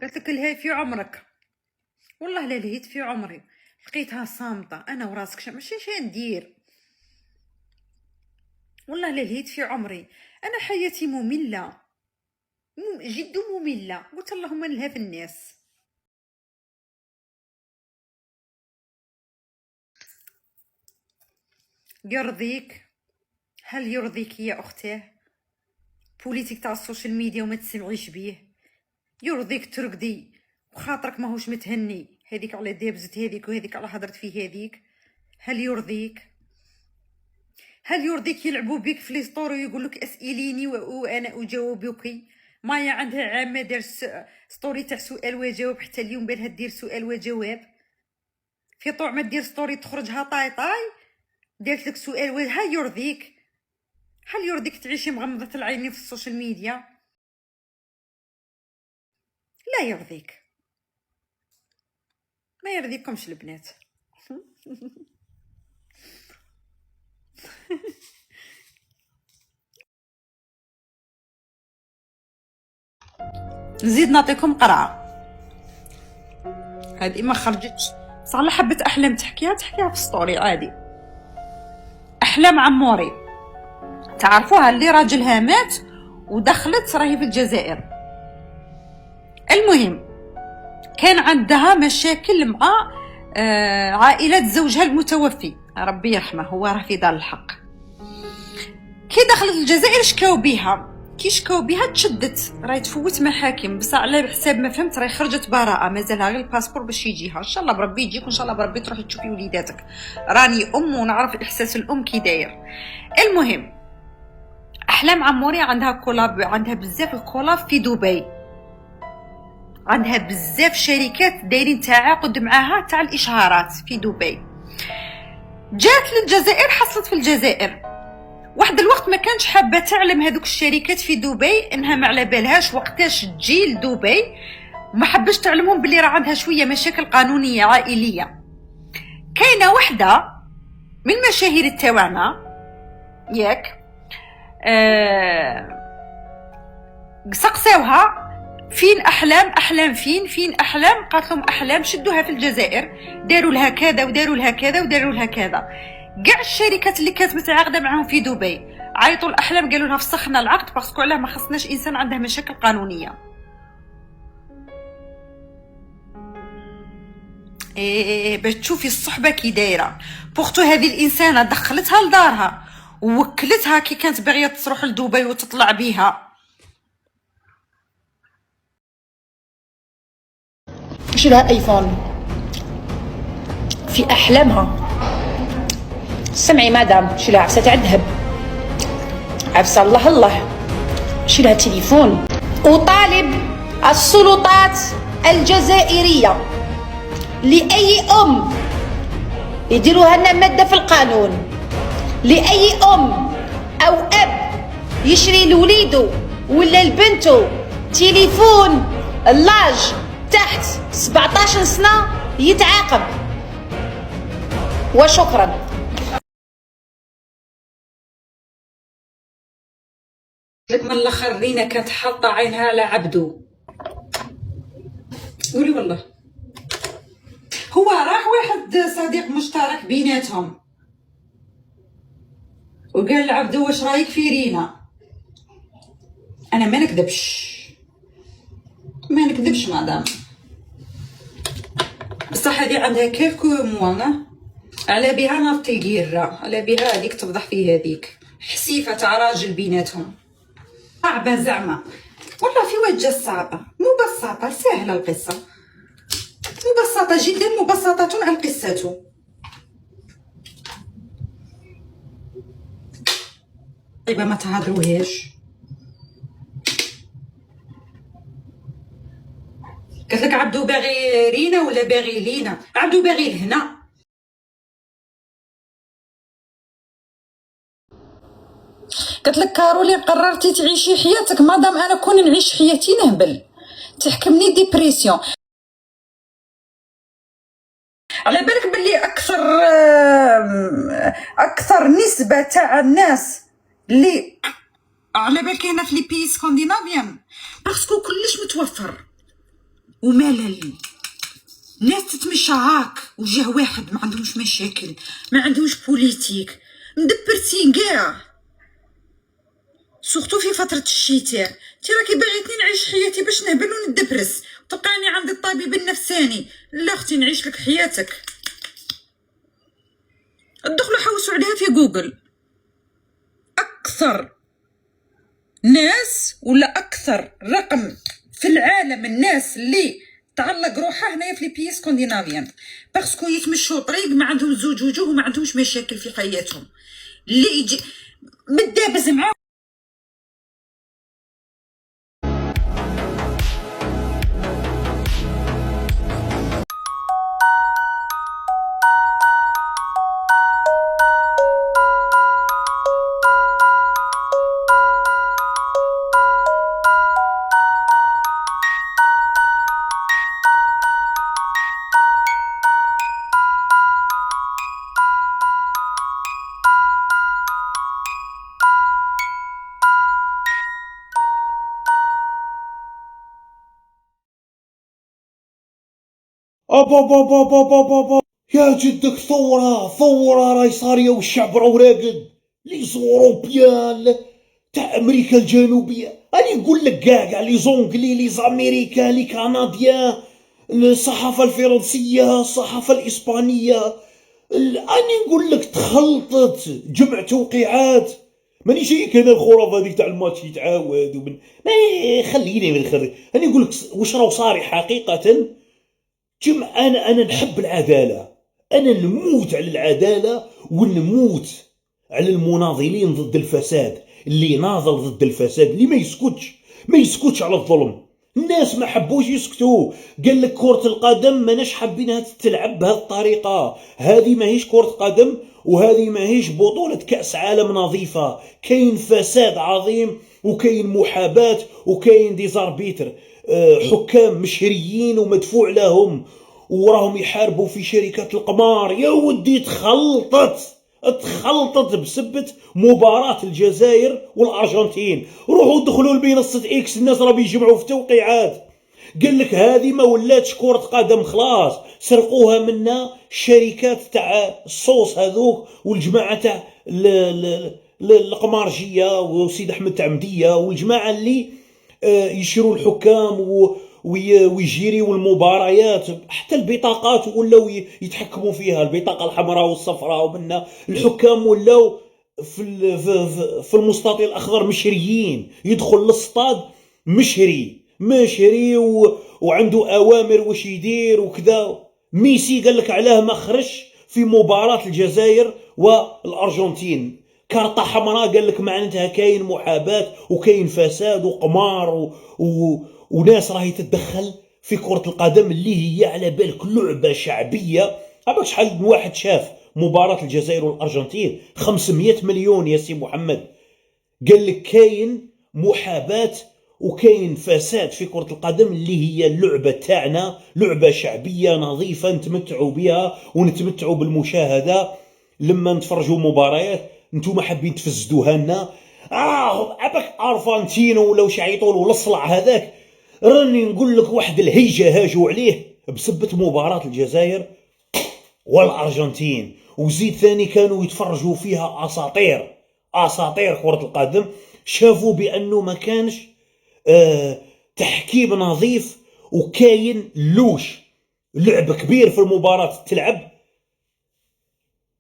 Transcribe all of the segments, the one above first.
قالت لك الهي في عمرك. والله لا لهيت في عمري، لقيتها صامته انا وراسك ماشي ندير. والله لا لهيت في عمري، انا حياتي ممله، جد ممله. قلت اللهم نلهى في الناس. يرضيك؟ هل يرضيك يا اختاه بوليتيك تاع السوشيال ميديا وما تسمعيش بيه؟ يرضيك ترقدي وخاطرك ماهوش متهني، هذيك على دابزت هذيك وهذيك على هضرت فيه هذيك؟ هل يرضيك؟ هل يرضيك يلعبوا بك في لي ستوري ويقول لك اسئليني وانا اجاوبك؟ مايا عندها عامه دار ستوري تاع سؤال وجواب، حتى اليوم بالها دير سؤال وجواب. في طوع ما دير ستوري تخرجها طاي طاي دارت لك سؤال هل يرضيك؟ هل يرضيك تعيشي مغمضه العينين في السوشيال ميديا؟ لا يرضيك، ما يرضيكمش البنات. نزيد نعطيكم قرعه. هذه ما خرجتش صح، حبه احلام تحكيها في ستوري عادي. احلام عموري، تعرفوها اللي راجلها مات ودخلت راهي في الجزائر. المهم كان عندها مشاكل مع عائلة زوجها المتوفي ربي يرحمه، هو راه في دار الحق. كي دخلت الجزائر شكاو بيها، كي شكاو بيها تشدت، راهي تفوت محاكم، بصح على حساب ما فهمت راهي خرجت براءه، مازالها غير الباسبور باش يجيها. ان شاء الله بربي يجيك وان شاء الله بربي تروحي تشوفي وليداتك، راني ام ونعرف احساس الام كي داير. المهم احلام عموري عندها كولاب، عندها بزاف الكولاب في دبي، عندها بزاف شركات دايرين تعاقد معاها تاع الاشهارات في دبي. جات للجزائر، حصلت في الجزائر واحد الوقت ما كانش حابه تعلم هذوك الشركات في دبي انها ما على بالهاش وقتاش تجي لدبي، وما حبش تعلمهم باللي راه عندها شويه مشاكل قانونيه عائليه. كاينه وحده من المشاهير تاعنا ياك سقساوها فين احلام فين احلام؟ قالت لهم احلام شدوها في الجزائر، داروا لها كذا وداروا لها كذا وداروا لها كذا. كاع الشركات اللي كانت متعاقده معاهم في دبي عيطوا الاحلام قالوا لها فسخنا العقد باسكو علاه ما خصناش انسان عنده مشاكل قانونيه. باش تشوفي الصحبه كي دايره. بورتو هذه الانسانه دخلتها لدارها ووكلتها كي كانت باغيه تروح لدبي وتطلع بيها. شيلها ايفون في احلامها. سمعي مدام، شيلها عفسه تاع الذهب، عفسه الله شيلها تليفون. وطالب السلطات الجزائريه لاي ام يديروها لنا ماده في القانون، لاي ام او اب يشري لوليدو ولا لبنته تليفون لاج تحت 17 سنه يتعاقب. وشكرا. من الاخر رينا كانت حاطه عينها على عبدو. قولي والله هو راح واحد صديق مشترك بيناتهم وقال لعبدو واش رايك في رينا؟ انا ما نكذبش مدام، بصح هذه عندها كيلكو موانا على بها نرطي القيرة، على بها هذيك تفضح في هذيك حسيفه تاع راجل بيناتهم. صعبه زعما والله في وجه الصعبه، مبسطه سهله القصه، مبسطه جدا، مبسطه القصه. طيب ما تهضروهاش. قالت لك عبدو باغي رينا ولا باغي لينا؟ عبدو باغي لهنا. قالت لك كارولين قررتي تعيشي حياتك، مادام انا كون نعيش حياتي نهبل تحكمني ديبريسيون. على بالك باللي اكثر نسبه تاع الناس اللي على بالك هنا في لي بي سكاندينافيان باسكو كلش متوفر، وملل. ناس تتمشى هاك وجه واحد، ما عندهمش مشاكل، ما عندهمش بوليتيك، مدبرتين كاع، سورتو في فترة الشتاء. تي راكي باغيتني نعيش حياتي باش نهبل وندبرس، تلقاني عند الطبيب النفساني. لا اختي، نعيش لك حياتك. ادخلوا حوسوا عليها في جوجل. اكثر ناس ولا اكثر رقم في العالم الناس اللي تعلق روحها هنايا في لي بيي سكوندينافيان، باسكو يتمشوا طريق ما عندهم زوج وجوه وما عندهمش مشاكل في حياتهم. اللي يجي متدابز معاهم. أبا يا جدك ثورة راهي صارية والشعب راهو راقد. لي زوروبيان تاع أمريكا الجنوبية، راني نقول لك كاع لي زونغلي لي زاميريكان لي كنديان، الصحافة الفرنسية الصحافة الإسبانية، راني نقول لك تخلطت جمع توقيعات. ماني جايك هنا الخرافة هذيك تاع الماتش يتعاود ومن خليني من الخير. راني نقول لك واش راهو صاري حقيقة. أنا نحب العدالة، أنا نموت على العدالة ونموت على المناضلين ضد الفساد. اللي ناضل ضد الفساد اللي ما يسكتش على الظلم. الناس ما حبوش يسكتوا. قال لك كرة القدم ماناش حابينها تلعب بهذه الطريقة، هذه ماهيش كرة قدم وهذه ماهيش بطولة كأس عالم نظيفة. كاين فساد عظيم وكاين محاباة وكاين ديزاربيتر، حكام مشهريين ومدفوع لهم وراهم يحاربوا في شركات القمار. يا ودي تخلطت بسبة مباراة الجزائر والأرجنتين. روحوا دخلوا لمنصة إكس، الناس راهم يجمعوا في توقيعات. قال لك هذه ما ولاتش كرة قدم، خلاص سرقوها منا شركات تاع الصوص هذوك والجماعة تاع القمارجية وسيد أحمد تعمدية والجماعة اللي يشيروا الحكام ويجيروا المباريات. حتى البطاقات ولاو يتحكموا فيها، البطاقة الحمراء والصفراء، ومنا الحكام ولاو في المستطيل الأخضر مشريين. يدخل للصطاد مشري وعنده أوامر واش يدير وكذا. ميسي قال لك علاه ما خرج في مباراة الجزائر والأرجنتين، كارطة حمراء. قال لك معناتها كاين محاباة وكاين فساد وقمار وناس راهي تتدخل في كرة القدم اللي هي على بالك لعبة شعبية. عباك شحال من واحد شاف مباراة الجزائر والأرجنتين؟ 500 مليون يا سي محمد. قال لك كاين محاباة وكاين فساد في كرة القدم اللي هي اللعبة تاعنا، لعبة شعبية نظيفة نتمتعوا بها ونتمتعوا بالمشاهدة. لما نتفرجوا مباريات نتوما حابين تفسدوها لنا. عباك ارفانتينو ولا واش يعيطوا له الصلع هذاك. راني نقول لك واحد الهيجه هاجوا عليه بسبه مباراه الجزائر والارجنتين. وزيد ثاني كانوا يتفرجوا فيها اساطير كره القدم، شافوا بانه ما كانش تحكيم نظيف وكاين لعب كبير في المباراه تلعب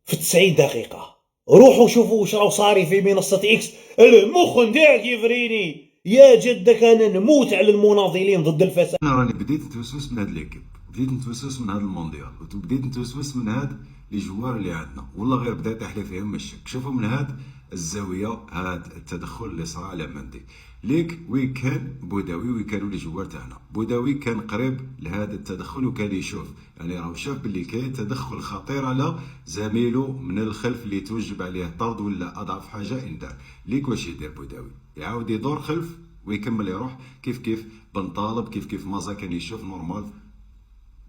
في 90 دقيقه. روحوا شوفوا واش راهو صاري في منصة إكس. المخ نتاعك يفريني يا جدك. أنا نموت على المناضلين ضد الفساد. أنا راني بديت نتوسوس من هاد ليكيب، بديت نتوسوس من هاد المونديال، وبديت نتوسوس من هاد لي جوار اللي عندنا. والله غير بدات احلى فيهم الشك. شوفوا من هاد الزاويه، هاد التدخل اللي صرا على مندي ليك وين كان بوداوي، وين كانوا لي جوار تاعنا. بوداوي كان قريب لهذا التدخل وكان يشوف، يعني راهو شاف باللي كاين تدخل خطير على زميله من الخلف اللي توجب عليه طرد ولا اضعف حاجه انذار. ليك واش يدير بوداوي؟ يعاود يدور خلف ويكمل يروح كيف بن طالب، كيف مازا كان يشوف نورمال،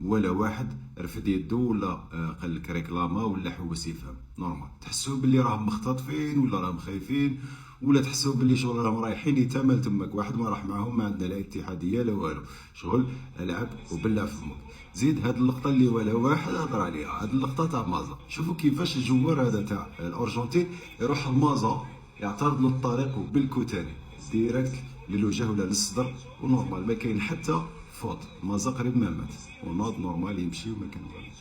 ولا واحد رفد يدو ولا قال لك ريكلاما ولا حوس يفهم نورمال. تحسوا باللي راهم مختطفين ولا راهم خايفين ولا تحسوا باللي شغل راهم رايحين يتامل تمك، واحد ما راح معاهم، ما عندنا لا اتحاديه لا والو، شغل العب وبلع فمك. زيد هاد اللقطه اللي ولا واحد هضر عليها، هاد اللقطه تاع مازا، شوفوا كيفاش الجوار هذا تاع الارجنتين يروح لمازا يعترض له الطريق بالكوتاني ديريكت للوجه ولا للصدر، ونورمال ما كاين حتى فوت، مازا قريب ما مات وناض نورمال يمشي وما كان والو.